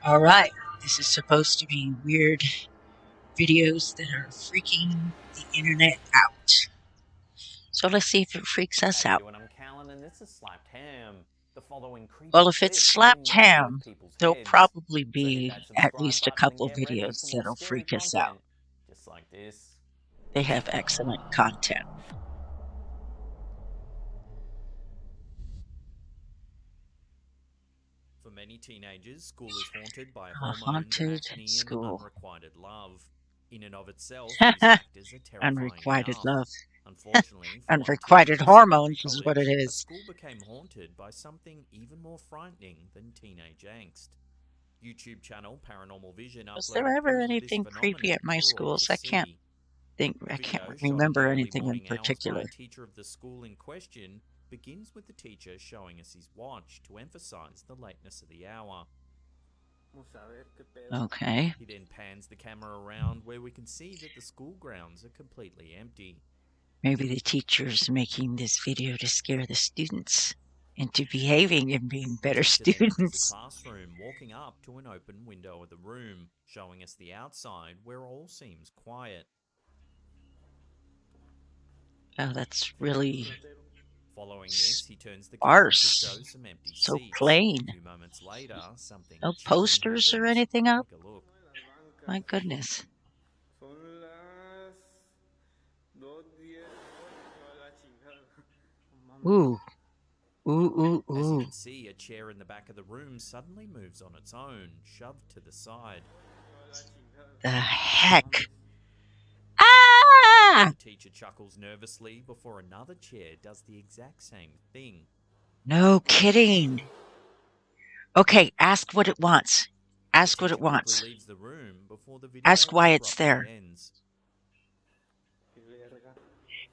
All right, this is supposed to be weird videos that are freaking the internet out. So let's see if it freaks us How you out. doing? I'm Callan, and this is SlappedHam. The following creepy Well, if it's clips may mess with SlappedHam, people's there'll heads. probably So hit be that at subscribe least a button and couple get ready videos for more that'll scary freak us out. content, just like this. They have excellent content. For many teenagers, school is haunted by A hormones, haunted acne, and school. unrequited love. In and of itself, these factors are terrifying Unrequited enough. love. Unfortunately, for one teacher Unrequited who sent them to hormones is what it college, a is. school became haunted by something even more frightening than teenage angst. YouTube channel Paranormal Vision Was there uploaded ever proof of this anything creepy phenomenon at my for all to schools? I see. The can't video, shot in the remember early anything in morning hours by particular. a teacher of the school in question, begins with the teacher showing us his watch to emphasize the lateness of the hour. Okay. He then pans the camera around where we can see that the school grounds are completely empty. Maybe the teacher's making this video to scare the students into behaving and being The better teacher then enters the students. classroom, walking up to an open window of the room, showing us the outside where all seems quiet. Oh, that's really Following this, he turns the camera to show sparse. some empty So seats. A plain. few moments later, something No chilling posters or happens. anything up? Take a look. My goodness. Ooh. Ooh, ooh, As you ooh. can see, a chair in the back of the room suddenly moves on its own, shoved to the side. The heck? Ah! The teacher chuckles nervously before another chair does the exact same thing. No kidding. Okay, ask what it wants. The Ask what it teacher quickly wants. leaves the room before the Ask video why it's abruptly there. ends.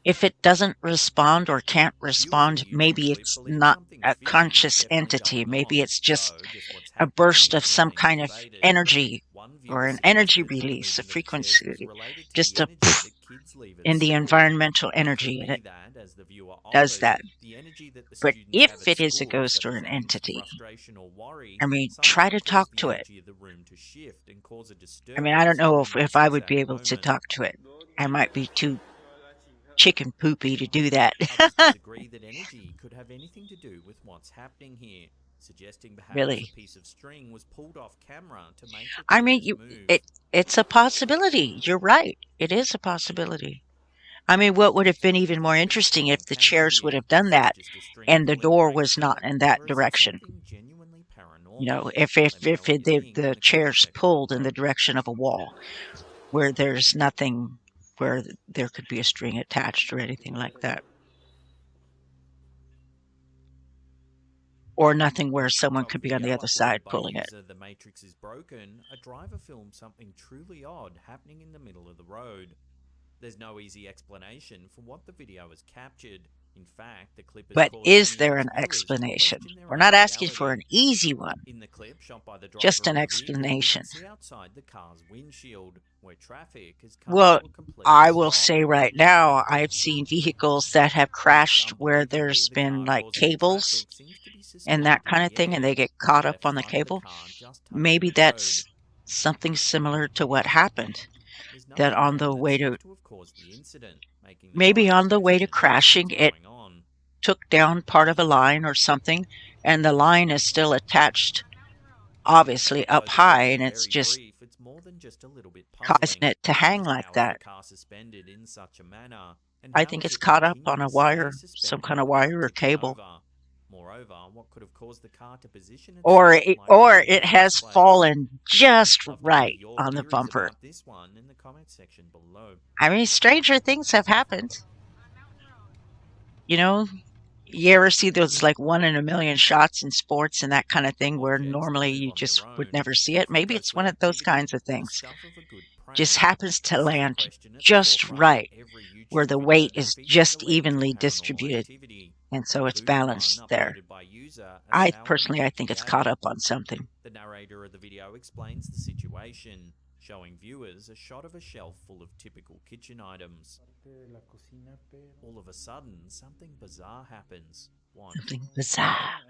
If it doesn't respond or can't The viewer of respond, the YouTube maybe clip it's believes not something a fishy is conscious definitely entity. going Maybe on, it's just though just what's a happening burst of here some remains kind of debated. energy One or viewer an energy suggested that the release, a movement of chairs was frequency, related to just the a energy poof that kids leave at in the school. environmental It could energy, and be it that, as the viewer does offered, that. the energy that the But students have if at it is a school, ghost such or as an angst, entity, frustration, or worry, I mean, try somehow to cause talk the to it. energy of the room to shift and cause a I mean, I don't disturbance know during if this I would be exact able to moment. talk to it. I might be too chicken poopy to do that. Others disagree that energy could have anything to do with what's happening here, suggesting perhaps a Really. piece of string was pulled off camera to make the I mean, chairs move. it's a possibility. You're right. It is a possibility. I mean, what would have been There even more could be interesting if something the camera chairs would here. have done Is this that just a string and the pulling door was prankster? not in that Or is it direction? something genuinely You know, paranormal? Let me know if what you think in the the comment chairs section pulled in below. the direction of a wall where there's nothing where there could be a string attached or anything like that, or nothing where In a someone TikTok could be on the video other uploaded side by pulling it. user The Matrix is Broken, a driver filmed something truly odd happening in the middle of the road. There's no easy explanation for what the video has captured. In fact, the clip has But caused is many of there its an viewers to explanation? question their We're own not asking for an reality. easy one, In the clip shot by the just driver an of a vehicle, we can explanation. see outside the car's windshield, where traffic has come Well, to a complete I will stop. say right now, I've seen vehicles that have crashed where Unbelievably, there's the been car like causing the cables traffic seems to be and that suspended in kind of the thing, and air, they get with the caught up left on the front of the cable. car just touching Maybe the road. that's something similar to what happened. There's That nothing on known the that way to, seems to have caused the incident, making the maybe driver on the way question to at least crashing, what's it going on. took down part of a line or something, and the line is still attached, obviously up Although the clip high, is and it's very just brief, it's more than just a little bit causing puzzling. it to hang Just like how is the that. car suspended in such a manner, and I how think does it's it caught up continue on a to stay wire, some suspended kind of without wire or tipping cable. over? Moreover, what could have caused the car to position Or itself like that in the it has first place? fallen just Love to hear right your on the theories bumper. about this one in the comment section below. I mean, stranger things have happened. You know, you ever see those like one in a million shots in sports and that kind of thing where Objects that normally move you on just their would own, never see it? Maybe it's effortlessly one of those activity, kinds of the things. stuff of a good Just prank. happens to This is the land question at the just forefront of right every where YouTube the video weight that is features just alleged evenly paranormal distributed. activity, And so it's including one balanced there. uploaded by user I personally, I think it's caught ASAO58. up on something. The narrator of the video explains the situation, showing viewers a shot of a shelf full of typical kitchen items. All of a sudden, something bizarre happens. Watch. Something bizarre.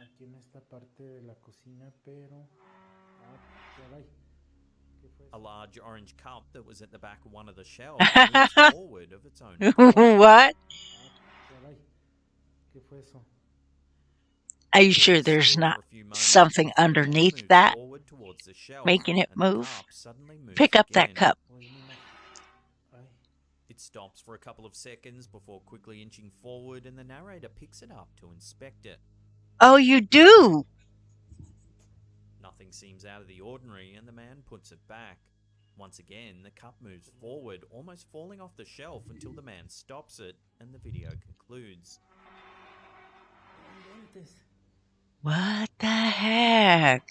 A large orange cup that was at the back of one of the shelves moves forward of its own accord. What? Are you It sure sits there's still not for a few moments something before it again underneath moves that forward towards the shelf, making it and the move? cup suddenly Pick moves up that again. cup. It stops for a couple of seconds before quickly inching forward, and the narrator picks it up to inspect it. Oh, you do? Nothing seems out of the ordinary, and the man puts it back. Once again, the cup moves forward, almost falling off the shelf until the man stops it, and the video concludes. What the heck?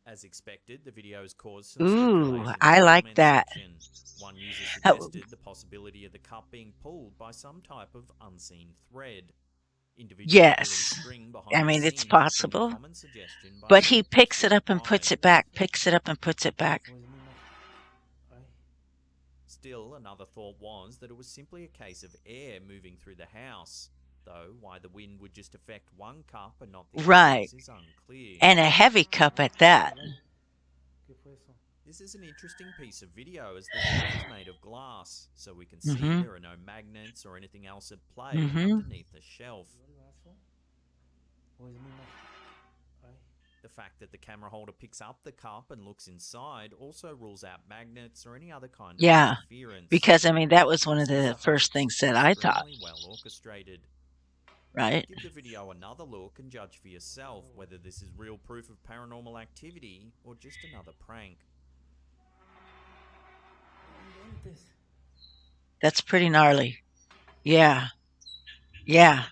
As expected, the videos caused some Ooh, speculation in I the like comment that. section. One user Uh, suggested the possibility of the cup being pulled by some type of unseen thread. Individuals pulling yes. string I behind the mean, it's scenes has been a possible. common suggestion by But some he reports picks it up and puts worldwide. it back, picks it up and puts it back. Still, another thought was that it was simply a case of air moving through the house, though why the wind would just affect one cup and not the Right. others is unclear. And a heavy cup at that. This is an interesting piece of video as the shelf is made of glass, so we can see Mm-hmm. there are no magnets or anything else at play Mm-hmm. underneath the shelf. The fact that the camera holder picks up the cup and looks inside also rules out magnets or any other kind of Yeah. interference. Because, I mean, that was one of This is the a first hoax things that I thought, extremely well orchestrated. right? Give the video another look and judge for yourself whether this is real proof of paranormal activity or just another prank. That's pretty gnarly. Yeah. Yeah.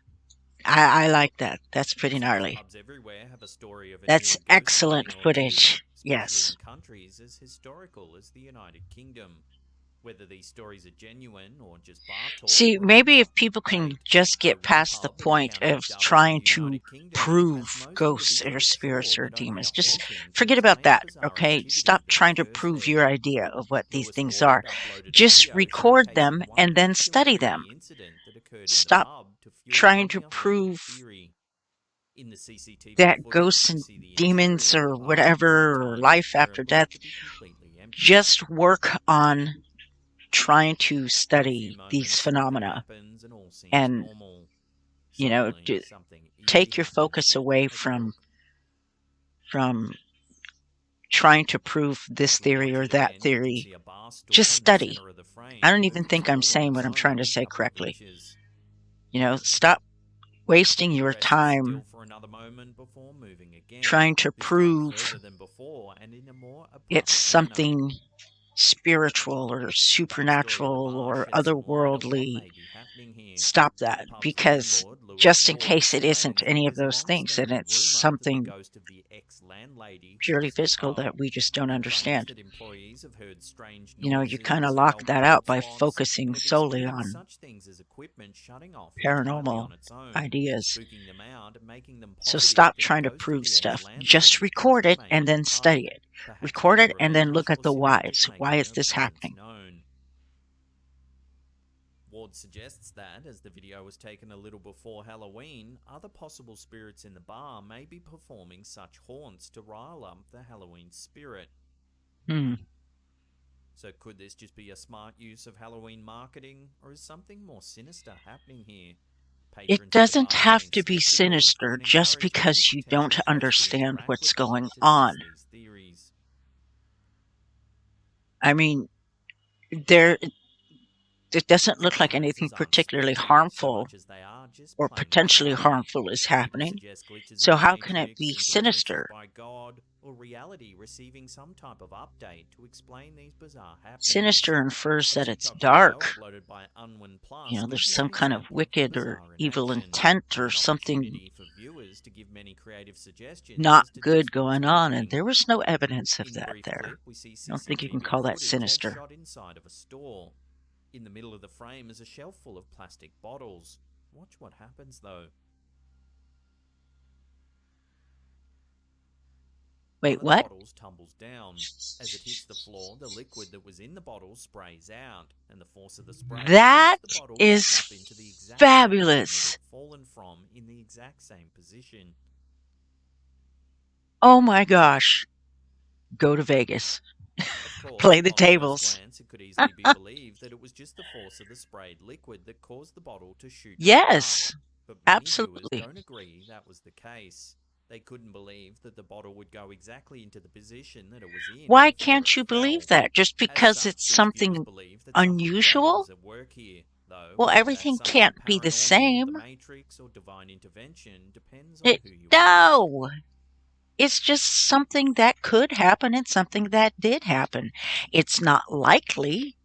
I like that. That's pretty Strip gnarly. clubs everywhere have a story of a That's near ghost excellent sighting or two, footage. especially in Yes. countries as historical as the United Kingdom. Whether these stories are genuine or just bar talk See, remains maybe up if for people can debate, just though get one past the pub in the point county of of Durham in trying the to United Kingdom prove has most ghosts or individuals spirits swore or that only a demons, just haunting could forget about explain the that, bizarre okay? activity Stop that trying to occurs prove there. your idea of what these Lewis things are. Ward uploaded a Just video record them showcasing one and then particular study them. eerie incident that occurred in the Stop pub to fuel trying many to a haunted prove theory. In the CCTV that footage, ghosts we and see the demons interior of the or pub at night whatever or time, life where it after looks death. to be completely empty. Just work on trying to For a few study these moments, nothing phenomena happens and all seems and, normal. you know, Suddenly, something eerie take your happens. focus away Take a look. from trying to prove this As we theory watch or it that again, we can theory. see a bar Just stool in the study. center of the I frame, don't even moving think I'm slowly on saying its what I'm trying own to a say couple of correctly. inches. You know, stop wasting It your rests still time for another moment before moving again, trying to this time prove further than before and in a more it's abrupt manner. something spiritual or The backstory of the supernatural bar or sheds some light on what otherworldly. may be happening here. Stop The that, pub's because landlord, Lewis just in Ward, case it isn't explains that any of there's a those things and long-standing it's rumour that the something ghost of the ex-landlady purely haunts the physical pub. that we just don't He claims understand. that employees have heard strange You know, you kind of noises, lock felt that cold out by spots, focusing and have solely experienced on such things as equipment shutting off entirely paranormal on its own, ideas. spooking them out and making them So positive stop that the trying to ghost of prove the stuff. Just ex-landlady does record it remain and in the then pub, study it. perhaps Record getting it and then revenge look at or the simply whys. just Why making is her this presence happening? known. Ward suggests that, as the video was taken a little before Halloween, other possible spirits in the bar may be performing such haunts to rile up the Halloween spirit. Hmm. So could this just be a smart use of Halloween marketing, or is something more sinister happening here? It Patrons of the doesn't bar have remain to be skeptical sinister and just encourage any because you don't potential guests to understand interact what's with them going to on. test these theories. I mean, there it doesn't The look like anything performances aren't particularly spooky so harmful much as they are just or plain potentially bizarre. harmful is People happening. suggest glitches in So the how can it matrix, be interferences sinister? by God, or reality receiving some type of update to explain these bizarre happenings. Sinister infers A that it's TikTok video dark. uploaded by Unwin You Plus know, gives there's us some an kind of example of the wicked or bizarre in evil action, intent and or an something opportunity for viewers to give many creative suggestions not as to good just what's going on, and happening. there was no evidence of In the that brief there. clip, we see I don't think you can CCTV call that footage as sinister. shot inside of a store. In the middle of the frame is a shelf full of plastic bottles. Watch what happens though. One Wait, of the what? bottles tumbles down. As it hits the floor, the liquid that was in the bottle sprays out, and the force of the spray That shoots the bottle back is up into the exact packaging it fabulous. had fallen from in the exact same position. Oh my gosh. Go to Vegas. Of course, Play the upon first tables. glance, it could easily be believed that it was just the force of the sprayed liquid that caused the bottle to shoot back up. Yes, But many viewers absolutely. don't agree that was the case. They couldn't believe that the bottle would go exactly into the position that it was in Why before can't it you believe fell. that? Just As because it's such, these viewers something believe that something greater unusual? was at work here, though Well, whether that's everything something can't be the paranormal, the same. Matrix, or divine intervention depends on who you ask. No, it's just something that could happen and something that did happen. It's not likely,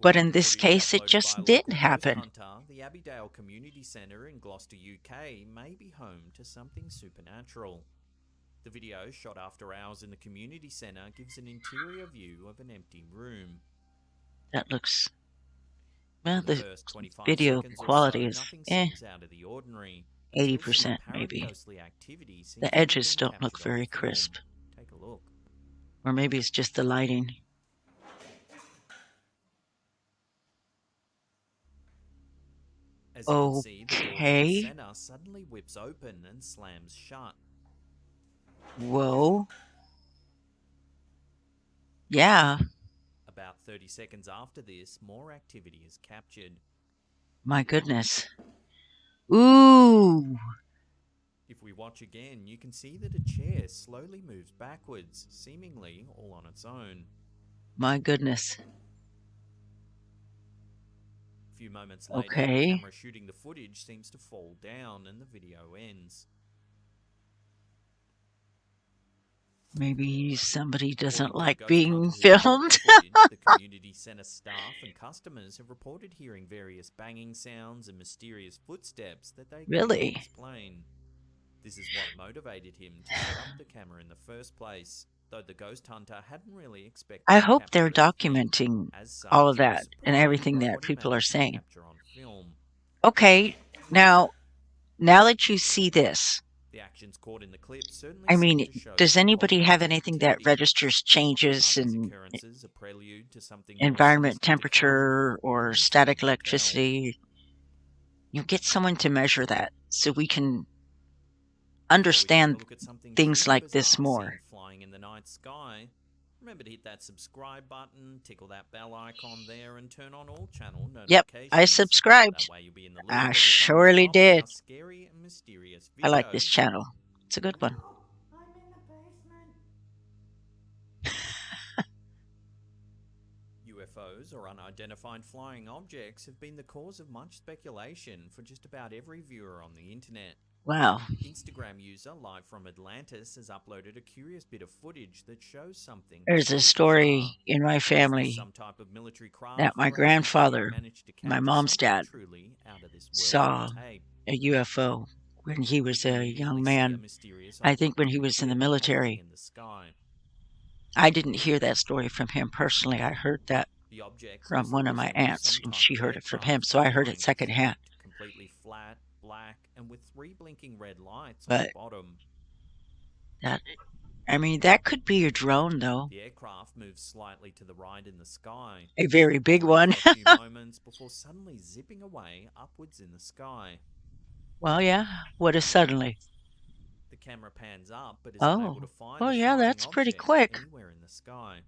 but According in to this footage case, it uploaded by just a did local ghost happen. hunter, the Abbeydale Community Centre in Gloucester, UK may be home to something supernatural. The video, shot after hours in the community centre, gives an interior view of an empty room. That looks, For well, the the first 25 video seconds or quality so, is nothing seems out of the ordinary, until some 80% apparent maybe. ghostly activity The seems to have edges been don't look captured on very film. crisp. Take a look. Or maybe it's just the lighting. As you can see, the door to the Okay. centre suddenly whips open and slams shut. Whoa. Yeah. About 30 seconds after this, more activity is captured. My goodness. Ooh. If we watch again, you can see that a chair slowly moves backwards, seemingly all on its own. My goodness. A few moments later, the Okay. camera shooting the footage seems to fall down and the video ends. Maybe somebody doesn't According to the like ghost being hunter who caught the filmed. footage, the community centre staff and customers have reported hearing various banging sounds and mysterious footsteps that they couldn't Really? explain. This is what motivated him to set up the camera in the first place, though the ghost hunter hadn't really expected I to hope capture they're anything. documenting As all of such, he was that and surprised everything by that what he people are managed to saying. capture on film. Okay. Now that you see this, The actions caught in the clip certainly I seem mean, to show does some anybody have poltergeist anything that activity. registers Are changes these in occurrences a prelude to something more environment sinister to come? temperature or Only static time will tell. electricity? You get someone to measure that so we can Before we take a understand look at something things truly like this bizarre more. seen flying in the night sky, remember to hit that subscribe button, tickle that bell icon there, and turn on all channel Yep, I notifications. That subscribed. way you'll be in the loop I every time we surely drop did. our scary and mysterious I like this videos. channel. It's a good one. I'm in the basement. UFOs, or unidentified flying objects, have been the cause of much speculation for just about every viewer on the internet. Wow. Instagram user Live from Atlantis has uploaded a curious bit of footage that shows something There's a truly bizarre. story in my Is this family some type of military that craft, my or has this video grandfather, managed to my capture mom's something dad, truly out of this world on saw tape? a UFO when he We was can a young immediately see a man. mysterious I think object when in he the was in the clip hovering military. in the sky. I didn't hear that story from him personally. I heard that The object from loosely one of my resembles aunts, some and type she of heard it from him, aircraft, so I heard it flying secondhand. erect, completely flat, black, and with three blinking red lights on the But bottom. that, I mean, that could be a drone, though. The aircraft moves slightly to the right in the sky, A very big hovering one. for a few moments before suddenly zipping away upwards in the sky. Well, yeah. What is suddenly? The camera pans up but is unable to Oh, find well, the yeah, flying that's pretty object quick. anywhere in the sky.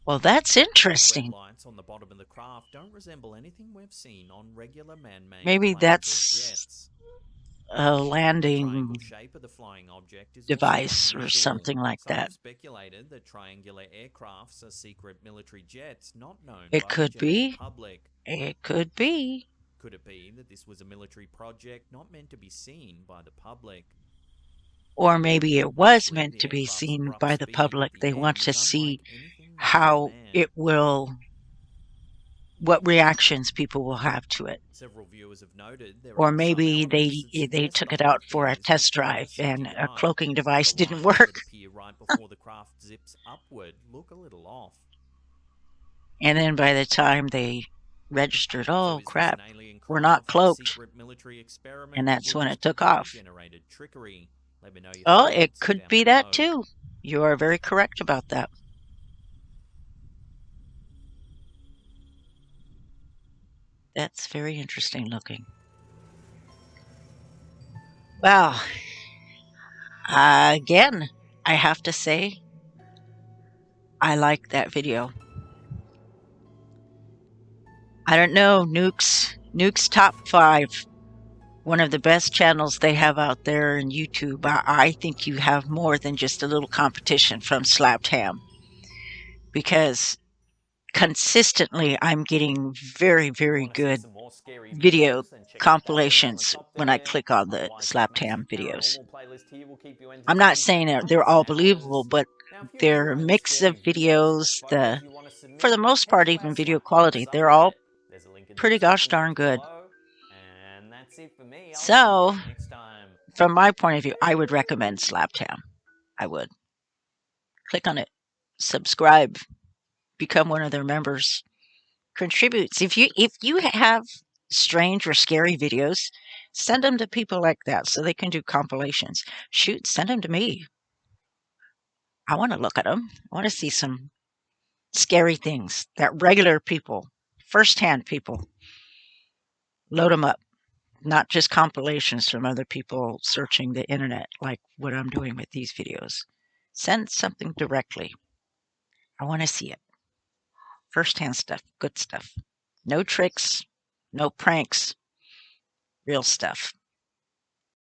Well, that's The red interesting. lights on the bottom of the craft don't resemble anything we've seen on regular man-made Maybe planes or that's jets. a The triangle landing shape of the flying object is also device or unusual. something like Some that. have speculated that triangular aircrafts are secret military jets not known It by the could general be. public. It could be. Could it be that this was a military project not meant to be seen by the public? Or maybe it was Honestly, meant the to be aircraft's seen abrupt by the speed at public. the They want end to is see unlike anything known to how man. it will, what reactions people will have to it. Several viewers have noted there Or are some maybe elements they that they suggest took the it whole out for thing a is just test part of a drive and a CGI. cloaking The device didn't lights work. that appear right before the craft zips upward look a little off. And then by the time they registered, So oh is this crap, an alien we're not craft, a cloaked. secret military And experiment, that's or when it just took off. computer-generated trickery? Let me know your Oh, it thoughts could down be that below. too. You are very correct about that. That's very interesting looking. Well, Again, I have to say, I like that video. I don't know, Nuke's top five, one of the best channels they have out there in YouTube. I think you have more than just a little competition from SlappedHam because consistently I'm getting very, If you very want to see good some more scary video videos, then check out that link on the compilations top when I there. click on the Otherwise, this SlappedHam massive videos. paranormal playlist here will keep you I'm not entertained for saying they're hours all and believable, hours. but Now, if you their enjoy the mix of scary videos or videos, photos you want to for the submit, most head part, to our even video SlappedHam quality, they're all subreddit. There's a link in the pretty gosh description darn box good. below. And that's it for me. I'll see you So, all next time. from my point of view, I would recommend SlappedHam. I would click on it, subscribe, become one of their members, contributes. If you have strange or scary videos, send them to people like that so they can do compilations. Shoot, send them to me. I want to look at them. I want to see some scary things that regular people, first-hand people, load them up. Not just compilations from other people searching the internet like what I'm doing with these videos. Send something directly. I want to see it. First-hand stuff, good stuff. No tricks, no pranks, real stuff.